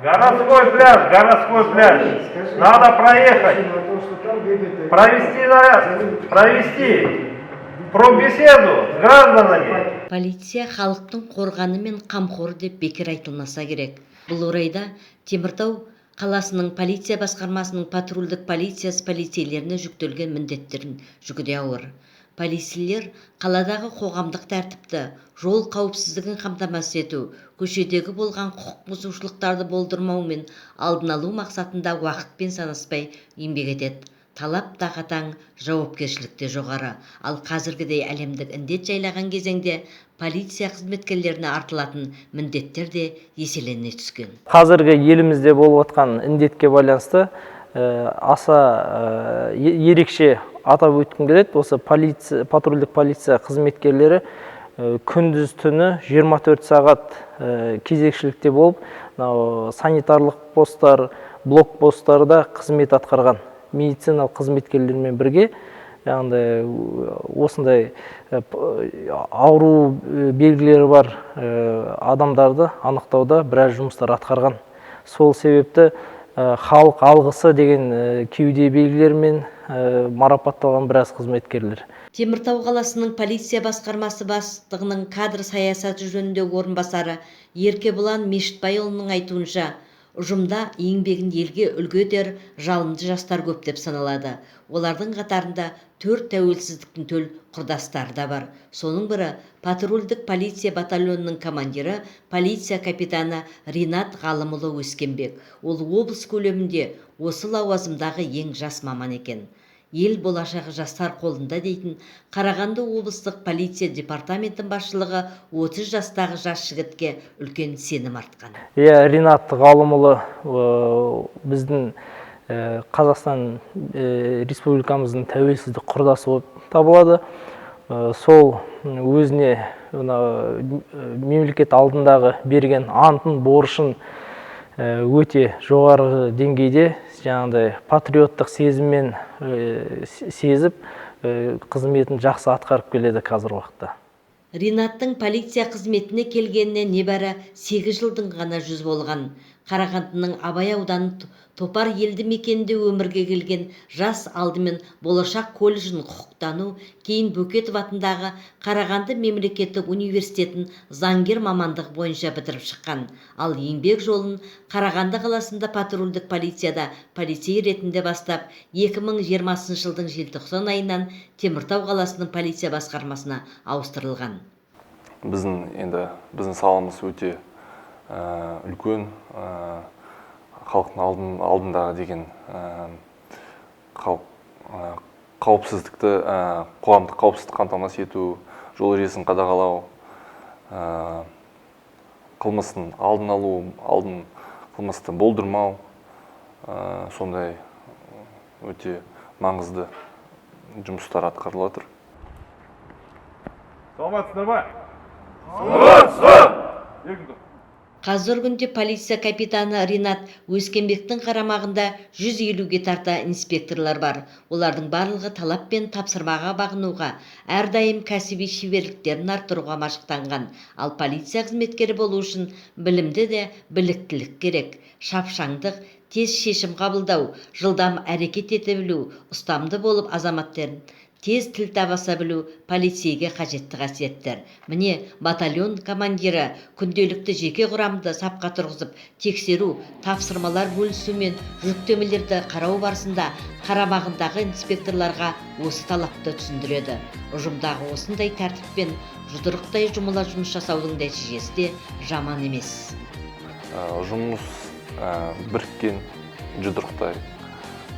Городской пляж. Надо проехать. Провести пробеседу с гражданами. Полиция халықтың қорғаны мен қамқоры деп бекер айтылмаса керек. Бұл орайда Теміртау қаласының полиция басқармасының патрульдік полициясы полицейлеріне жүктелген міндеттерін жүгіде ауыр. Полицейлер қаладағы қоғамдық тәртіпті, жол қауіпсіздігін қамтамасыз ету, көшедегі болған құқық бұзушылықтарды болдырмау мен алдын алу мақсатында уақытпен санаспай еңбек етеді. Талап та қатаң, жауапкершілік те жоғары. Ал қазіргідей әлемдік індет жайлаған кезеңде полиция қызметкерлеріне артылатын міндеттер де еселене түскен. Қазіргі елімізде болып жатқан індетке байланысты аса ерекше атап өткім келеді. Осы патрульдік полиция қызметкерлері күндіз түні 24 сағат кезекшілікте болып, санитарлық посттар, блокпосттарда қызмет атқарған медициналық қызметкерлермен бірге осындай ауру белгілері бар адамдарды анықтауда біраз жұмыстар атқарған. Сол себепті халық алғысы деген кеуде белгілермен марапатталған біраз қызметкерлер. Теміртау қаласының полиция басқармасы бастығының кадр саясаты жөніндегі орынбасары Еркебұлан Мешітбайұлының айтуынша, ұжымда еңбегін елге үлгі етер жалынды жастар көп деп саналады. Олардың қатарында 4 тәуелсіздіктің төл құрдастары да бар. Соның бірі патрульдік полиция батальонының командирі, полиция капитаны Ринат Ғалымұлы Өскенбек. Ол облыс көлемінде осы лауазымдағы ең жас маман екен. Ел болашағы жастар қолында дейтін Қарағанды облыстық полиция департаментінің басшылығы 30 жастағы жас жігітке үлкен сенім артқан. Ринат Ғалымұлы біздің Қазақстан республикамыздың тәуелсіздік құрдасы болып табылады. Сол өзіне мемлекет алдындағы берген антын, борышын өте жоғары деңгейде патриоттық сезіммен сезіп, қызметін жақсы атқарып келеді қазір уақытта. Ринаттың полиция қызметіне келгеніне небәрі 8 жылдың ғана жүз болған. Қарағандының Абай ауданы Топар елді мекенінде өмірге келген жас алдымен болашақ колледжін құқықтану, кейін Бөкетов атындағы Қарағанды мемлекеттік университетін заңгер мамандық бойынша бітіріп шыққан. Ал еңбек жолын Қарағанды қаласында патрульдік полицияда полицей ретінде бастап, 2020 жылдың желтоқсан айынан Теміртау қаласының полиция басқармасына ауыстырылған. Біздің саламыз өте үлкен, халықтың алдындағы деген қауіпсіздікті, қоғамдық қауіпсіздікті қамтамасыз ету, жол ережесін қадағалау, қылмыстың алдын алу, қылмысты болдырмау, сондай өте маңызды жұмыстар атқарылып жатыр. Саламатсыздар ма? Саламатсыз! Қазір күнде полиция капитаны Ринат Өскенбектің қарамағында 150-ге тарта инспекторлар бар. Олардың барлығы талап пен тапсырмаға бағынуға, әрдайым кәсіби шеберліктерін арттыруға машықтанған. Ал полиция қызметкері болу үшін білімді де біліктілік керек. Шапшаңдық, тез шешім қабылдау, жылдам әрекет ете білу, ұстамды болып азаматтерін тез тіл табаса білу полицейге қажетті қасиеттер. Міне, батальон командирі күнделікті жеке құрамды сапқа тұрғызып, тексеру, тапсырмалар бөлісу мен жүктемелерді қарау барысында қарамағындағы инспекторларға осы талапты түсіндіреді. Ұжымдағы осындай тәртіппен жұдырықтай жұмыла жұмыс жасаудың нәтижесі де жаман емес. Жұмыс біріккен жұдырықтай,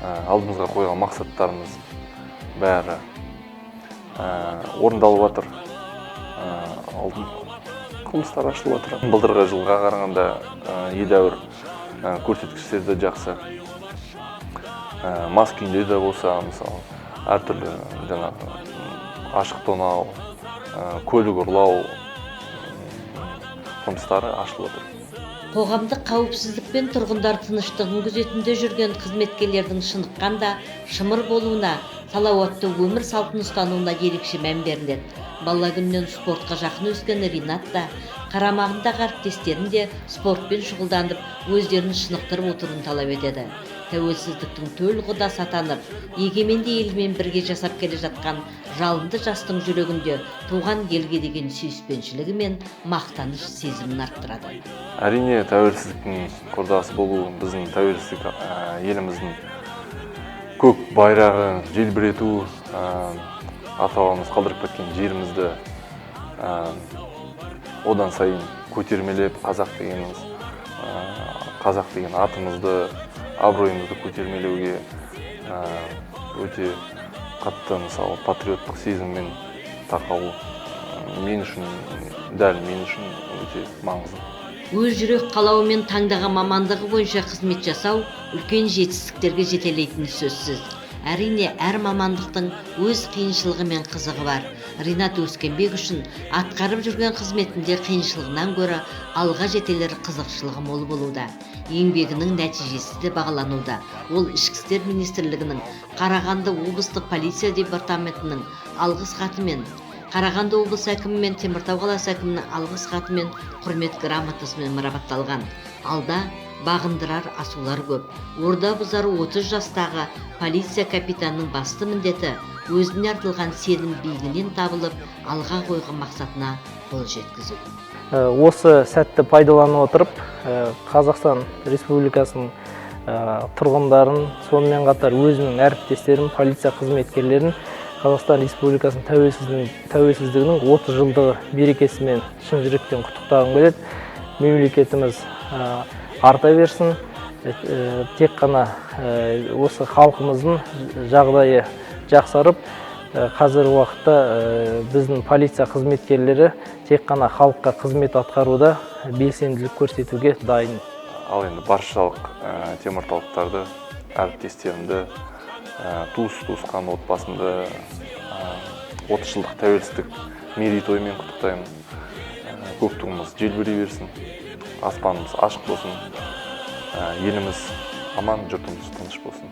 алдымызға қойған мақсаттарымыз бәрі орындалып жатыр. Қылмыстар ашылып жатыр. Былтырғы жылға қарағанда едәуір көрсеткіштері де жақсы. Мас күйінде де болса, мысалы, әртүрлі ашық тонау, көлік ұрлау қылмыстары ашылып жатыр. Қоғамдық қауіпсіздік пен тұрғындар тыныштығын күзетінде жүрген қызметкерлердің шыныққанда шымыр болуына, салауатты өмір салтын ұстануына ерекше мән беріледі. Бала күннен спортқа жақын өскен Ринат та қарамағындағы әріптестерін де спортпен шұғылданып, өздерін шынықтырып отыруын талап етеді. Тәуелсіздіктің төл құдасы атанып, егеменді елмен бірге жасап келе жатқан жалынды жастың жүрегінде туған елге деген сүйіспеншілігі мен мақтаныш сезімін арттырады. Әрине, тәуелсіздіктің құрдасы болу біздің тәуелсіздік еліміздің көк байрағын желбірету, ата-бабамыз қалдырып кеткен жерімізді одан сайын көтермелеп, қазақ деген атымызды, абыройымызды көтермелеуге өте қатты, мысалы, патриоттық сезіммен тақау мен үшін өте маңызды. Өз жүрек қалауымен таңдаған мамандығы бойынша қызмет жасау үлкен жетістіктерге жетелейтіні сөзсіз. Әрине, әр мамандықтың өз қиыншылығы мен қызығы бар. Ринат Өскенбек үшін атқарып жүрген қызметінде қиыншылығынан гөрі алға жетелер қызықшылығы мол болуда. Еңбегінің нәтижесі де бағалануда. Ол Ішкі істер министрлігінің Қарағанды облыстық полиция департаментінің алғыс хатымен, Қарағанды облысы әкімі мен Теміртау қаласы әкімінің алғыс хатымен, құрмет грамотасымен марапатталған. Алда бағындырар асулар көп. Орда бұзар 30 жастағы полиция капитанының басты міндеті өзіне артылған сенім биігінен табылып, алға қойған мақсатына қол жеткізу. Осы сәтті пайдаланып отырып, Қазақстан Республикасының тұрғындарын, сонымен қатар өзінің әріптестерін, полиция қызметкерлерін Қазақстан Республикасының тәуелсіздігінің 30 жылдығы мерекесімен шын жүректен құттықтағым келеді. Мемлекетіміз арта берсін. Тек қана осы халқымыздың жағдайы жақсарып, қазір уақытта біздің полиция қызметкерлері тек қана халыққа қызмет атқаруда белсенділік көрсетуге дайын. Ал енді баршалық теміртаулықтарды, әріптестерімді, туыс-туысқан отбасымды 30 жылдық тәуелсіздік мерейтойымен құттықтаймын. Көк туымыз желбірей берсін, аспанымыз ашық болсын, еліміз аман, жұртымыз тыныш болсын.